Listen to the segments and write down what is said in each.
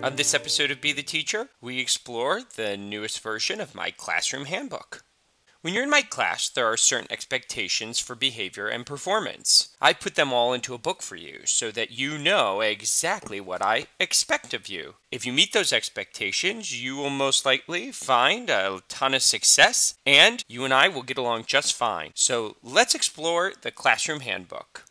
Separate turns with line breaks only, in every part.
On this episode of Be the Teacher, we explore the newest version of my classroom handbook. When you're in my class, there are certain expectations for behavior and performance. I put them all into a book for you so that you know exactly what I expect of you. If you meet those expectations, you will most likely find a ton of success, and you and I will get along just fine. So let's explore the classroom handbook.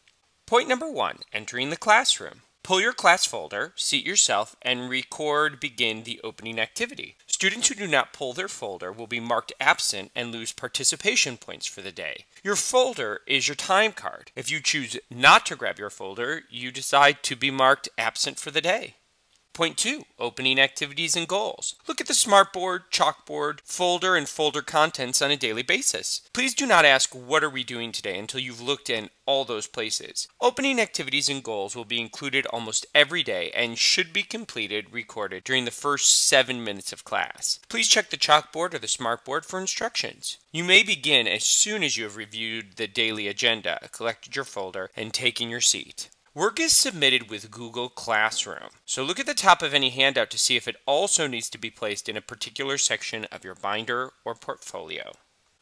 Point number 1, entering the classroom. Pull your class folder, seat yourself, and begin the opening activity. Students who do not pull their folder will be marked absent and lose participation points for the day. Your folder is your time card. If you choose not to grab your folder, you decide to be marked absent for the day. Point 2, opening activities and goals. Look at the smartboard, chalkboard, folder, and folder contents on a daily basis. Please do not ask, what are we doing today, until you've looked in all those places. Opening activities and goals will be included almost every day and should be recorded during the first 7 minutes of class. Please check the chalkboard or the smartboard for instructions. You may begin as soon as you have reviewed the daily agenda, collected your folder, and taken your seat. Work is submitted with Google Classroom, so look at the top of any handout to see if it also needs to be placed in a particular section of your binder or portfolio.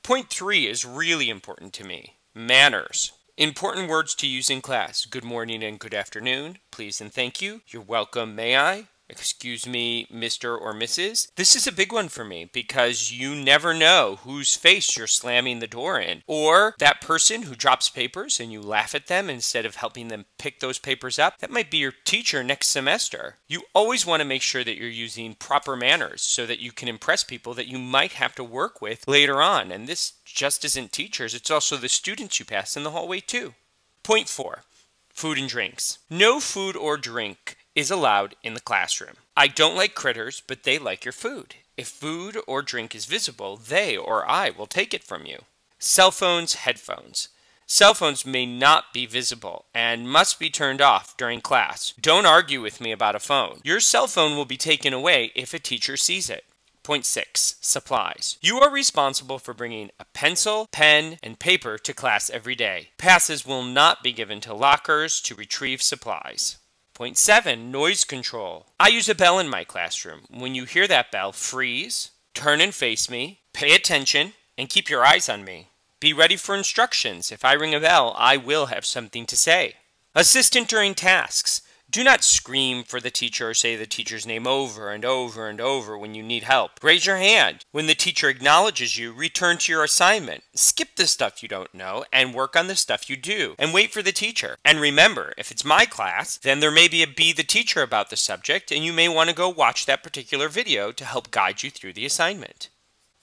Point 3 is really important to me. Manners. Important words to use in class. Good morning and good afternoon. Please and thank you. You're welcome, may I? Excuse me, Mr. or Mrs. This is a big one for me because you never know whose face you're slamming the door in. Or that person who drops papers and you laugh at them instead of helping them pick those papers up. That might be your teacher next semester. You always want to make sure that you're using proper manners so that you can impress people that you might have to work with later on. And this just isn't teachers, it's also the students you pass in the hallway too. Point 4, food and drinks. No food or drink is allowed in the classroom. I don't like critters, but they like your food. If food or drink is visible, they or I will take it from you. Cell phones, headphones. Cell phones may not be visible and must be turned off during class. Don't argue with me about a phone. Your cell phone will be taken away if a teacher sees it. Point 6, supplies. You are responsible for bringing a pencil, pen, and paper to class every day. Passes will not be given to lockers to retrieve supplies. Point 7, noise control. I use a bell in my classroom. When you hear that bell, freeze, turn and face me, pay attention, and keep your eyes on me. Be ready for instructions. If I ring a bell, I will have something to say. Assistant during tasks. Do not scream for the teacher or say the teacher's name over and over and over when you need help. Raise your hand. When the teacher acknowledges you, return to your assignment. Skip the stuff you don't know and work on the stuff you do. And wait for the teacher. And remember, if it's my class, then there may be a Be the Teacher about the subject, and you may want to go watch that particular video to help guide you through the assignment.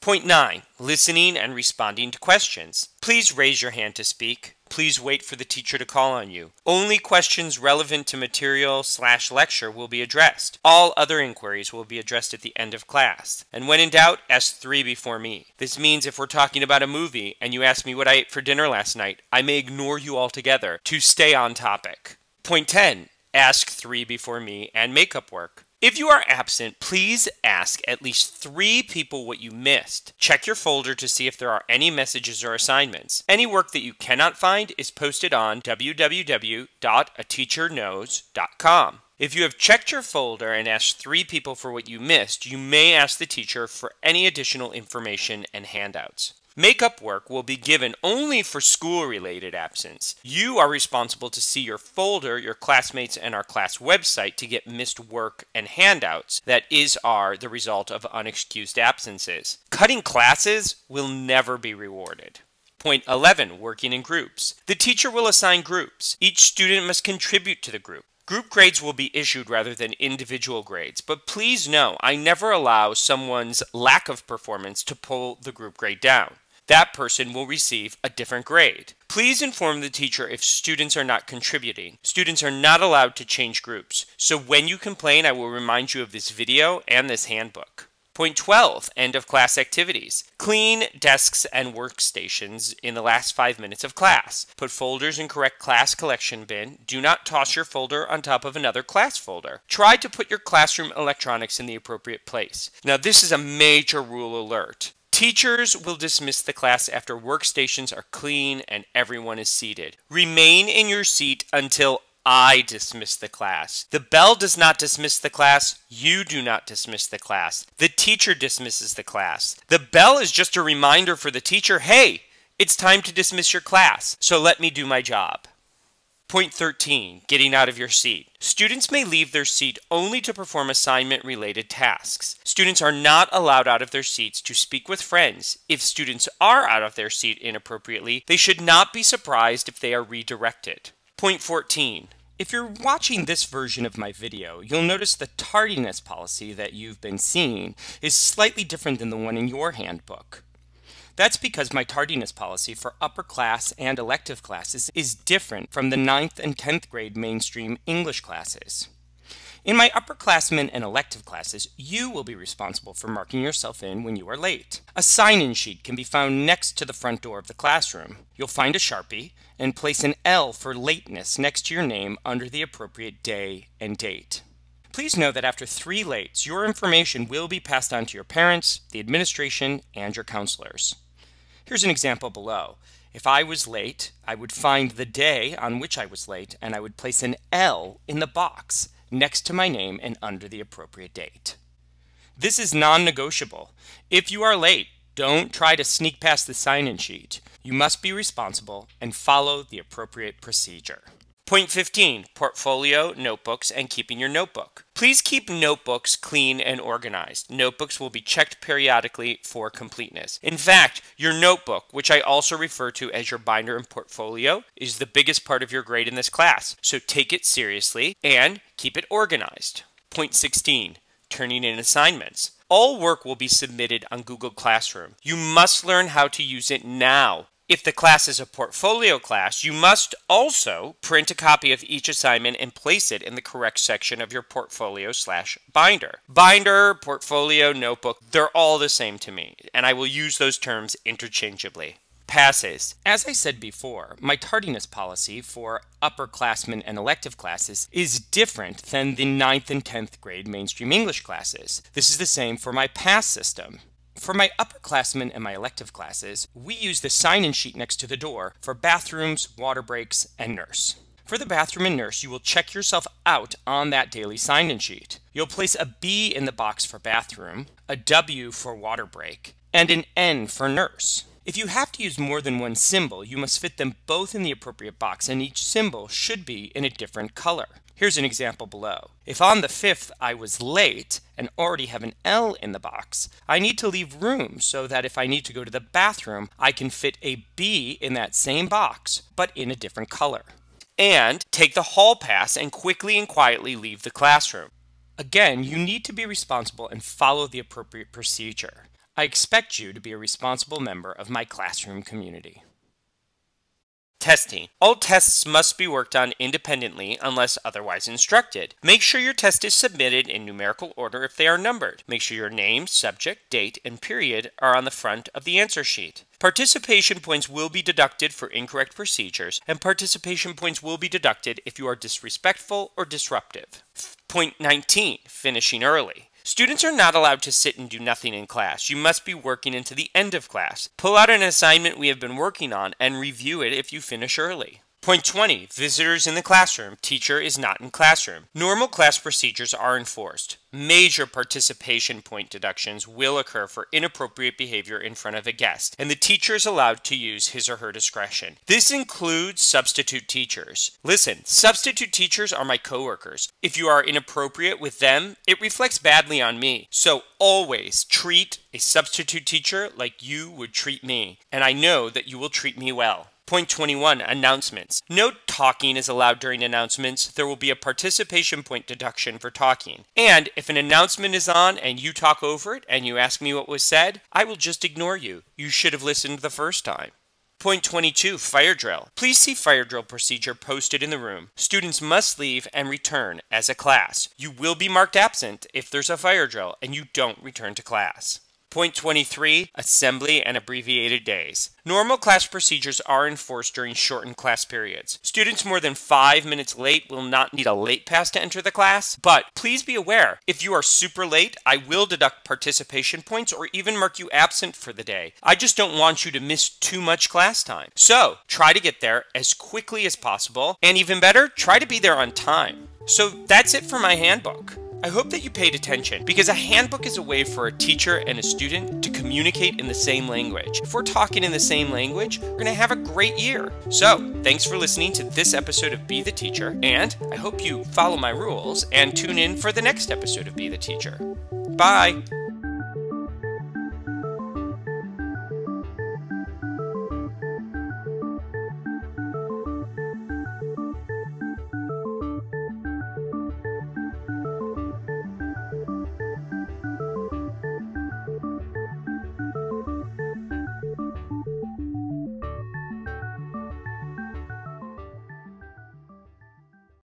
Point 9, listening and responding to questions. Please raise your hand to speak. Please wait for the teacher to call on you. Only questions relevant to material/lecture will be addressed. All other inquiries will be addressed at the end of class. And when in doubt, ask 3 before me. This means if we're talking about a movie and you ask me what I ate for dinner last night, I may ignore you altogether to stay on topic. Point 10, ask 3 before me and makeup work. If you are absent, please ask at least 3 people what you missed. Check your folder to see if there are any messages or assignments. Any work that you cannot find is posted on www.ateacherknows.com. If you have checked your folder and asked 3 people for what you missed, you may ask the teacher for any additional information and handouts. Makeup work will be given only for school-related absence. You are responsible to see your folder, your classmates, and our class website to get missed work and handouts that are the result of unexcused absences. Cutting classes will never be rewarded. Point 11, working in groups. The teacher will assign groups. Each student must contribute to the group. Group grades will be issued rather than individual grades, but please know I never allow someone's lack of performance to pull the group grade down. That person will receive a different grade. Please inform the teacher if students are not contributing. Students are not allowed to change groups, so when you complain, I will remind you of this video and this handbook. Point 12, end of class activities. Clean desks and workstations in the last 5 minutes of class. Put folders in correct class collection bin. Do not toss your folder on top of another class folder. Try to put your classroom electronics in the appropriate place. Now this is a major rule alert. Teachers will dismiss the class after workstations are clean and everyone is seated. Remain in your seat until I dismiss the class. The bell does not dismiss the class. You do not dismiss the class. The teacher dismisses the class. The bell is just a reminder for the teacher, hey, it's time to dismiss your class, so let me do my job. Point 13, getting out of your seat. Students may leave their seat only to perform assignment-related tasks. Students are not allowed out of their seats to speak with friends. If students are out of their seat inappropriately, they should not be surprised if they are redirected. Point 14. If you're watching this version of my video, you'll notice the tardiness policy that you've been seeing is slightly different than the one in your handbook. That's because my tardiness policy for upper class and elective classes is different from the 9th and 10th grade mainstream English classes. In my upperclassmen and elective classes, you will be responsible for marking yourself in when you are late. A sign-in sheet can be found next to the front door of the classroom. You'll find a Sharpie and place an L for lateness next to your name under the appropriate day and date. Please know that after 3 lates, your information will be passed on to your parents, the administration, and your counselors. Here's an example below. If I was late, I would find the day on which I was late, and I would place an L in the box next to my name and under the appropriate date. This is non-negotiable. If you are late, don't try to sneak past the sign-in sheet. You must be responsible and follow the appropriate procedure. Point 15, portfolio, notebooks, and keeping your notebook. Please keep notebooks clean and organized. Notebooks will be checked periodically for completeness. In fact, your notebook, which I also refer to as your binder and portfolio, is the biggest part of your grade in this class. So take it seriously and keep it organized. Point 16, turning in assignments. All work will be submitted on Google Classroom. You must learn how to use it now. If the class is a portfolio class, you must also print a copy of each assignment and place it in the correct section of your portfolio/binder. Binder, portfolio, notebook, they're all the same to me, and I will use those terms interchangeably. Passes. As I said before, my tardiness policy for upperclassmen and elective classes is different than the 9th and 10th grade mainstream English classes. This is the same for my pass system. For my upperclassmen and my elective classes, we use the sign-in sheet next to the door for bathrooms, water breaks, and nurse. For the bathroom and nurse, you will check yourself out on that daily sign-in sheet. You'll place a B in the box for bathroom, a W for water break, and an N for nurse. If you have to use more than one symbol, you must fit them both in the appropriate box, and each symbol should be in a different color. Here's an example below. If on the 5th I was late and already have an L in the box, I need to leave room so that if I need to go to the bathroom, I can fit a B in that same box, but in a different color. And take the hall pass and quickly and quietly leave the classroom. Again, you need to be responsible and follow the appropriate procedure. I expect you to be a responsible member of my classroom community. Testing. All tests must be worked on independently unless otherwise instructed. Make sure your test is submitted in numerical order if they are numbered. Make sure your name, subject, date, and period are on the front of the answer sheet. Participation points will be deducted for incorrect procedures, and participation points will be deducted if you are disrespectful or disruptive. Point 19. Finishing early. Students are not allowed to sit and do nothing in class. You must be working into the end of class. Pull out an assignment we have been working on and review it if you finish early. Point 20. Visitors in the classroom. Teacher is not in classroom. Normal class procedures are enforced. Major participation point deductions will occur for inappropriate behavior in front of a guest, and the teacher is allowed to use his or her discretion. This includes substitute teachers. Listen, substitute teachers are my coworkers. If you are inappropriate with them, it reflects badly on me. So always treat a substitute teacher like you would treat me, and I know that you will treat me well. Point 21, announcements. No talking is allowed during announcements. There will be a participation point deduction for talking. And if an announcement is on and you talk over it and you ask me what was said, I will just ignore you. You should have listened the first time. Point 22, fire drill. Please see fire drill procedure posted in the room. Students must leave and return as a class. You will be marked absent if there's a fire drill and you don't return to class. Point 23, assembly and abbreviated days. Normal class procedures are enforced during shortened class periods. Students more than 5 minutes late will not need a late pass to enter the class, but please be aware, if you are super late, I will deduct participation points or even mark you absent for the day. I just don't want you to miss too much class time. So, try to get there as quickly as possible, and even better, try to be there on time. So that's it for my handbook. I hope that you paid attention, because a handbook is a way for a teacher and a student to communicate in the same language. If we're talking in the same language, we're going to have a great year. So, thanks for listening to this episode of Be the Teacher, and I hope you follow my rules and tune in for the next episode of Be the Teacher. Bye!